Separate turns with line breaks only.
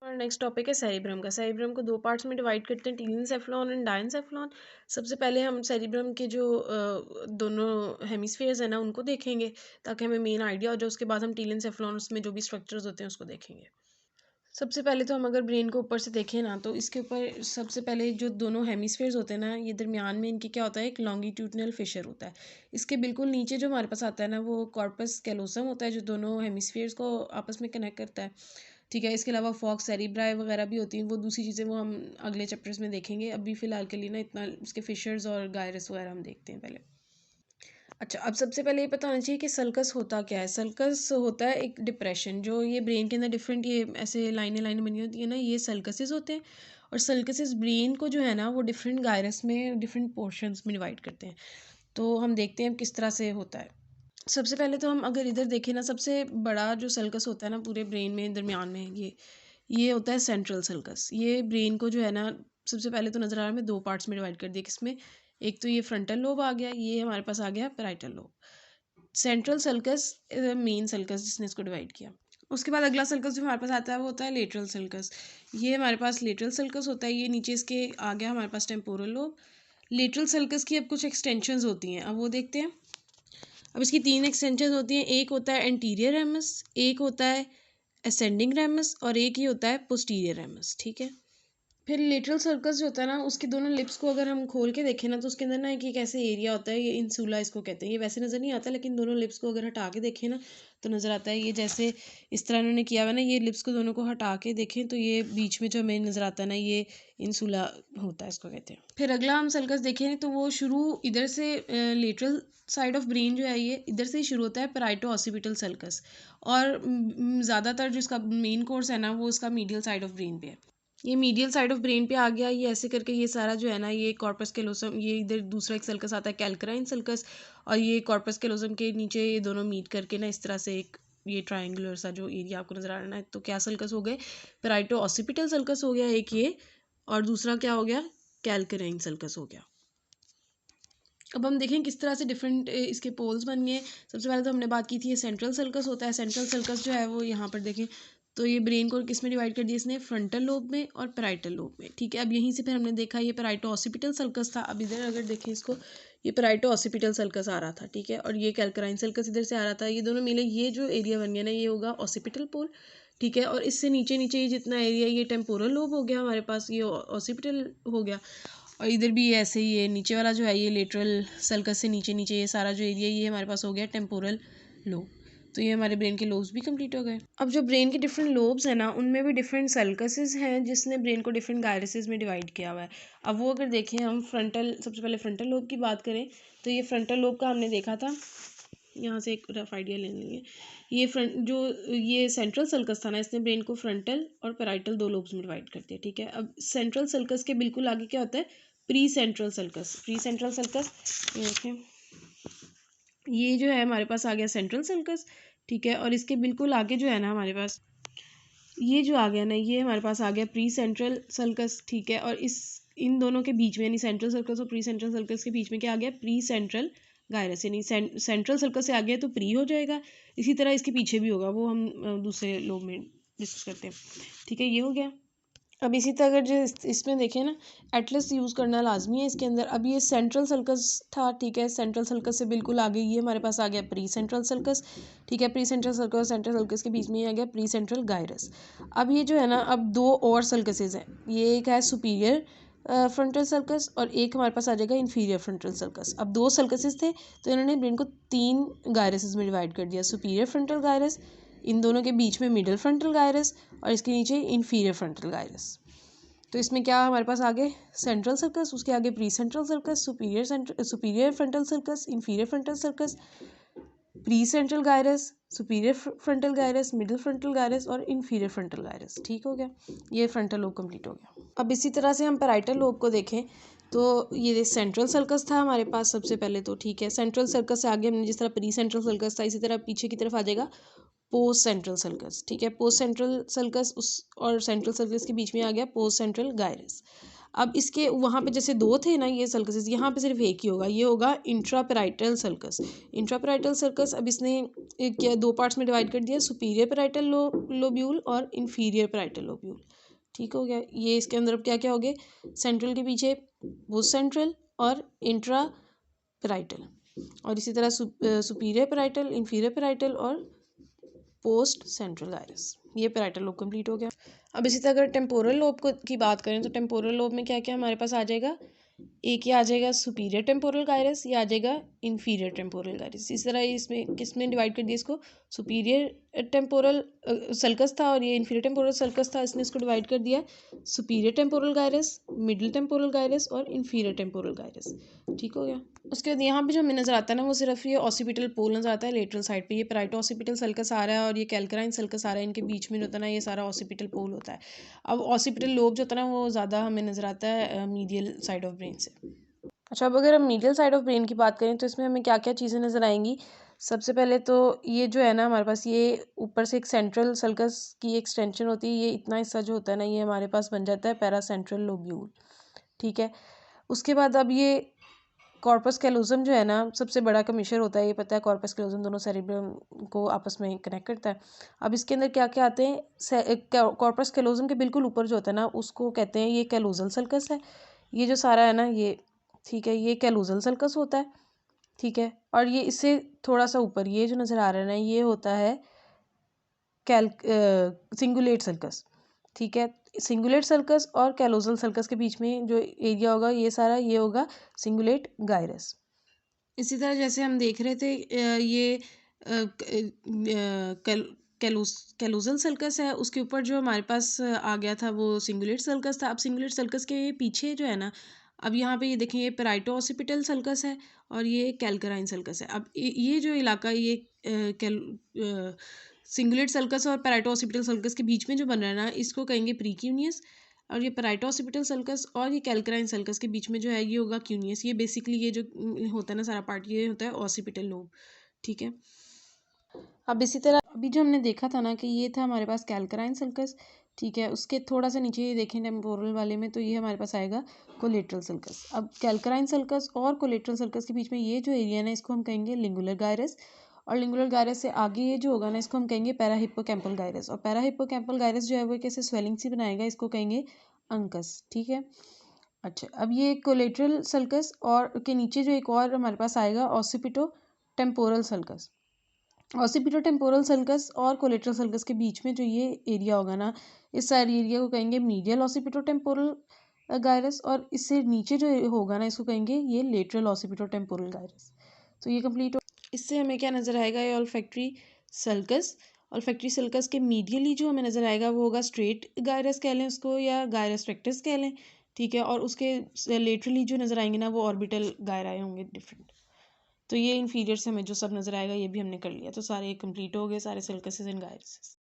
और next topic है cerebrum का। सेरिब्रम को दो पार्ट्स में डिवाइड करते हैं, टीलेंसेफेलॉन एंड डायंसेफेलॉन। सबसे पहले हम सेरिब्रम के जो दोनों हेमिस्फीयर्स हैं ना उनको देखेंगे ताकि हमें मेन आइडिया हो जाए। उसके बाद हम टीलेंसेफेलॉन उसमें जो भी स्ट्रक्चर्स होते हैं उसको देखेंगे। सबसे पहले तो हम अगर ब्रेन को ऊपर से देखें ना तो इसके ऊपर सबसे पहले जो दोनों हेमिस्फीयर्स होते हैं ना, ये दरमियान में इनके क्या होता है, एक लॉन्गिट्यूडनल फिशर होता है। इसके बिल्कुल नीचे जो हमारे पास आता है ना वो कॉर्पस कैलोसम होता है जो दोनों हेमिस्फीयर्स को आपस में कनेक्ट करता है। ठीक है, इसके अलावा फॉक्स सेरिब्राई वगैरह भी होती हैं, वो दूसरी चीज़ें वो हम अगले चैप्टर्स में देखेंगे। अभी फ़िलहाल के लिए ना इतना इसके फिशर्स और गायरस वगैरह हम देखते हैं पहले। अच्छा, अब सबसे पहले ये पता होना चाहिए कि सल्कस होता क्या है। सल्कस होता है एक डिप्रेशन, जो ये ब्रेन के अंदर डिफरेंट ये ऐसे लाइनें लाइनें बनी होती है ना, ये सल्कसेस होते हैं। और सल्कसेस ब्रेन को जो है ना वो डिफरेंट गायरस में डिफरेंट पोर्शंस में डिवाइड करते हैं। तो हम देखते हैं किस तरह से होता है। सबसे पहले तो हम अगर इधर देखें ना, सबसे बड़ा जो सल्कस होता है ना पूरे ब्रेन में दरमियान में, ये होता है सेंट्रल सल्कस। ये ब्रेन को जो है ना सबसे पहले तो नज़र आ रहा है, हमें दो पार्ट्स में डिवाइड कर दिया। किसमें? एक तो ये फ्रंटल लोब आ गया, ये हमारे पास आ गया parietal lobe. Central sulcus main sulcus जिसने इसको डिवाइड किया। उसके बाद अगला सल्कस जो हमारे पास आता है वो होता है लेटरल सल्कस। ये हमारे पास लेटरल सल्कस होता है, ये नीचे इसके आ गया हमारे पास टेम्पोरल लोब। लेटरल सल्कस की अब कुछ एक्सटेंशंस होती हैं, अब वो देखते हैं। अब इसकी तीन एक्सटेंशन होती हैं, एक होता है एंटीरियर रेमस, एक होता है असेंडिंग रेमस और एक ही होता है पोस्टीरियर रेमस। ठीक है, फिर लेटरल सर्कस जो होता है ना उसके दोनों लिप्स को अगर हम खोल के देखें ना तो उसके अंदर ना एक ऐसे एरिया होता है, ये इंसुला इसको कहते हैं। ये वैसे नज़र नहीं आता लेकिन दोनों लिप्स को अगर हटा के देखें ना तो नज़र आता है। ये जैसे इस तरह इन्होंने किया हुआ ना, ये लिप्स को दोनों को हटा के देखें तो ये बीच में जो हमें नज़र आता है ना, ये इंसुला होता है, इसको कहते हैं। फिर अगला हम सर्कस देखें तो वो शुरू इधर से लेटरल साइड ऑफ ब्रेन जो है ये इधर से ही शुरू होता है, पैराइटो ऑसिपिटल सर्कस। और ज़्यादातर जो इसका मेन कोर्स है ना वो इसका मीडियल साइड ऑफ ब्रेन पे है। ये मीडियल साइड ऑफ ब्रेन पे आ गया, ये ऐसे करके ये सारा जो है ना, ये कॉर्पस कैलोसम, ये इधर दूसरा एक सल्कस आता है कैल्कराइन सल्कस, और ये कॉर्पस कैलोसम के नीचे ये दोनों मीट करके ना इस तरह से एक ये ट्रायंगुलर सा जो एरिया आपको नजर आ रहा है, तो क्या सल्कस हो गए? पैराइटो ऑसिपिटल सल्कस हो गया एक ये, और दूसरा क्या हो गया? कैल्कराइन सल्कस हो गया। अब हम देखें किस तरह से डिफरेंट इसके पोल्स बन गए। सबसे पहले तो हमने बात की थी ये सेंट्रल सल्कस होता है। सेंट्रल सल्कस जो है वो यहाँ पर देखें तो ये ब्रेन को किस में डिवाइड कर दिया इसने? फ्रंटल लोब में और पैराइटल लोब में। ठीक है, अब यहीं से फिर हमने देखा ये पैराइटो ऑसिपिटल सल्कस था। अब इधर अगर देखें इसको, ये पैराइटो ऑसिपिटल सल्कस आ रहा था। ठीक है, और ये कैल्कराइन सल्कस इधर से आ रहा था। ये दोनों मिले, ये जो एरिया बन गया ना ये होगा ऑसिपिटल पोल। ठीक है, और इससे नीचे नीचे ये जितना एरिया, ये टेम्पोरल लोब हो गया हमारे पास, ये ऑसिपिटल हो गया। और इधर भी ऐसे ही, ये नीचे वाला जो है ये लेटरल सल्कस से नीचे नीचे ये सारा जो एरिया ये हमारे पास हो गया टेम्पोरल लोब। तो ये हमारे ब्रेन के लोब्स भी कंप्लीट हो गए। अब जो ब्रेन के डिफरेंट लोब्स हैं ना उनमें भी डिफरेंट सल्कसेस हैं जिसने ब्रेन को डिफरेंट गायरसेस में डिवाइड किया हुआ है। अब वो अगर देखें हम फ्रंटल, सबसे पहले फ्रंटल लोब की बात करें तो ये फ्रंटल लोब का हमने देखा था, यहाँ से एक रफ आइडिया ले लेंगे। ये फ्रंट जो ये सेंट्रल सल्कस था ना, इसने ब्रेन को फ्रंटल और पैराइटल दो लोब्स में डिवाइड कर दिया। ठीक है, अब सेंट्रल सल्कस के बिल्कुल आगे क्या होता है? Pre central sulcus. Pre central sulcus, ये देखें, ये जो है हमारे पास आ गया सेंट्रल सल्कस। ठीक है, और इसके बिल्कुल आगे जो है ना हमारे पास ये जो आ गया ना, ये हमारे पास आ गया प्री सेंट्रल सल्कस। ठीक है, और इस इन दोनों के बीच में यानी सेंट्रल सर्कस और प्री सेंट्रल सर्कस के बीच में क्या आ गया? Pre central gyrus. यानी सेंट्रल सर्कस से आ गया तो प्री हो जाएगा। इसी तरह इसके पीछे भी होगा, वो हम दूसरे लोब में डिस्कस करते हैं। ठीक है, ये हो गया। अब इसी तरह अगर जो इसमें देखें ना, एटलस यूज़ करना लाजमी है इसके अंदर। अब ये सेंट्रल सल्कस था। ठीक है, सेंट्रल सल्कस से बिल्कुल आगे ये हमारे पास आ गया प्री सेंट्रल सल्कस। ठीक है, प्री सेंट्रल सर्कस और सेंट्रल सल्कस के बीच में ये आ गया प्री सेंट्रल गायरस। अब ये जो है ना, अब दो और सल्कसेज हैं, ये एक है सुपीरियर फ्रंटल सर्कस और एक हमारे पास आ जाएगा इन्फीरियर फ्रंटल सर्कस। अब दो सर्कसेज थे तो इन्होंने ब्रेन को तीन गायरसेस में डिवाइड कर दिया। सुपीरियर फ्रंटल गायरस, इन दोनों के बीच में मिडिल फ्रंटल गायरस और इसके नीचे इन्फीरियर फ्रंटल गायरस। तो इसमें क्या हमारे पास आगे? सेंट्रल सर्कस, उसके आगे pre central sulcus, superior frontal circus, inferior frontal circus, pre central gyrus, superior frontal gyrus, middle frontal gyrus और इन्फीरियर फ्रंटल गायरस। ठीक हो गया, ये फ्रंटल लोब कंप्लीट हो गया। अब इसी तरह से हम पैराइटल लोब को देखें तो ये सेंट्रल सर्कस था हमारे पास सबसे पहले तो। ठीक है, सेंट्रल सर्कस से आगे हमने जिस तरह प्री सेंट्रल सर्कस था, इसी तरह पीछे की तरफ आ जाएगा पोस्ट सेंट्रल सर्कस। ठीक है, पोस्ट सेंट्रल सर्कस उस और सेंट्रल सर्कस के बीच में आ गया पोस्ट सेंट्रल गायरस। अब इसके वहाँ पे जैसे दो थे ना ये सल्कसेस, यहाँ पे सिर्फ एक ही होगा, ये होगा इंट्रापेराइटल सर्कस। इंट्रापेराइटल सर्कस अब इसने क्या दो पार्ट्स में डिवाइड कर दिया, सुपीरियर पेराइटल लोब्यूल और इन्फीरियर पेराइटल लोब्यूल। ठीक हो गया। ये इसके अंदर अब क्या क्या हो गए, सेंट्रल के पीछे पोस्ट सेंट्रल और इंट्रा पेराइटल, और इसी तरह सुपीरियर पेराइटल, इन्फीरियर पेराइटल और पोस्ट सेंट्रल गायरस। ये पेराइटल लोब कंप्लीट हो गया। अब इसी तरह अगर टेम्पोरल लोब की बात करें तो टेम्पोरल लोब में क्या क्या हमारे पास आ जाएगा, एक ये आ जाएगा सुपीरियर टेम्पोरल गायरस, ये आ जाएगा इन्फीरियर टेम्पोरल गायरस। इस तरह इसमें किसमें डिवाइड कर दिया इसको, सुपीरियर टेम्पोरल सल्कस था और ये इन्फीरियर टेम्पोरल सल्कस था, इसने इसको डिवाइड कर दिया superior temporal gyrus, middle temporal gyrus और इन्फीरियर टेम्पोरल गायरस। ठीक हो गया। उसके बाद यहाँ पे जो हमें नजर आता है ना वो सिर्फ ये ऑसिपिटल पोल नजर आता है लेटरल साइड पे, ये पेराइटो ऑसिपिटल सल्कस आ रहा है और ये कैल्कराइन सल्कस आ रहा है, इनके बीच में जो होता है ना ये सारा ऑसिपिटल पोल होता है। अब ऑसिपिटल लोब जो होता है ना वो ज़्यादा हमें नजर आता है मीडियल साइड ऑफ ब्रेन से। अच्छा, अब अगर हम मीडियल साइड ऑफ ब्रेन की बात करें तो इसमें हमें क्या क्या चीज़ें नज़र आएंगी। सबसे पहले तो ये जो है ना हमारे पास ये ऊपर से एक सेंट्रल सल्कस की एक्सटेंशन होती है, ये इतना हिस्सा जो होता है ना ये हमारे पास बन जाता है पैरा सेंट्रल लोब्यूल। ठीक है। उसके बाद अब ये कॉर्पस कैलोजम जो है ना सबसे बड़ा कमिश्नर होता है, ये पता है कॉर्पस कैलोजम दोनों सेरिब्रम को आपस में कनेक्ट करता है। अब इसके अंदर क्या क्या आते हैं, कॉर्पस कैलोजम के बिल्कुल ऊपर जो होता है ना उसको कहते हैं ये कैलोजल सल्कस है, ये जो सारा है ना ये, ठीक है, ये कैलोजल सल्कस होता है। ठीक है। और ये इससे थोड़ा सा ऊपर ये जो नज़र आ रहा है ना ये होता है सिंगुलेट सल्कस। ठीक है। सिंगुलेट सल्कस और कैलोजल सल्कस के बीच में जो एरिया होगा ये सारा ये होगा सिंगुलेट गायरस। इसी तरह जैसे हम देख रहे थे ये कैलोजल सल्कस है, उसके ऊपर जो हमारे पास आ गया था वो सिंगुलेट सल्कस था। अब सिंगुलेट सल्कस के पीछे जो है ना, अब यहाँ पे ये देखें ये पेराइटो ऑसिपिटल सल्कस है और ये कैल्कराइन सल्कस है। अब ये जो इलाका ये सिंगुलेट सल्कस और पेराइटो ऑसिपिटल सल्कस के बीच में जो बन रहा है ना इसको कहेंगे प्रीक्यूनियस, और ये पेराइटो ऑसिपिटल सल्कस और ये कैल्कराइन सल्कस के बीच में जो है ये होगा क्यूनियस। ये बेसिकली ये जो होता है ना सारा पार्ट ये होता है ऑसिपिटल लोब। ठीक है। अब इसी तरह अभी जो हमने देखा था ना कि ये था हमारे पास कैल्कराइन सल्कस। ठीक है। उसके थोड़ा सा नीचे ये देखें टेम्पोरल वाले में तो ये हमारे पास आएगा कोलेट्रल सल्कस। अब कैल्कराइन सल्कस और कोलेट्रल सल्कस के बीच में ये जो एरिया है इसको हम कहेंगे लिंगुलर गायरस, और लिंगुलर गायरस से आगे ये जो होगा ना इसको हम कहेंगे पैराहिप्पोकैम्पल गायरस, और पैराहिप्पोकैम्पल गायरस जो है वो कैसे स्वेलिंग सी बनाएगा इसको कहेंगे अंकस। ठीक है। अच्छा, अब ये कोलेट्रल सल्कस और के नीचे जो एक और हमारे पास आएगा occipito temporal sulcus. Occipito temporal sulcus और कोलेट्रल सल्कस के बीच में जो ये एरिया होगा ना इस सारे एरिया को कहेंगे मीडियल ऑसिपिटो टेम्पोरल गायरस, और इससे नीचे जो होगा ना इसको कहेंगे ये लेटरल ऑसिपिटो टेम्पोरल गायरस। तो ये कंप्लीट हो, इससे हमें क्या नज़र आएगा, ये ऑल्फैक्टरी सल्कस। ऑल्फैक्टरी सल्कस के मीडियली जो हमें नज़र आएगा वो होगा स्ट्रेट गायरस कह लें उसको या गायरस रेक्टस कह लें। ठीक है। और उसके लेटरली जो नज़र आएंगे ना वो ऑर्बिटल गायराए होंगे डिफरेंट। तो ये इन्फीरियर से हमें जो सब नज़र आएगा ये भी हमने कर लिया। तो सारे कंप्लीट हो गए सारे सल्कसेस एंड गायरसेस।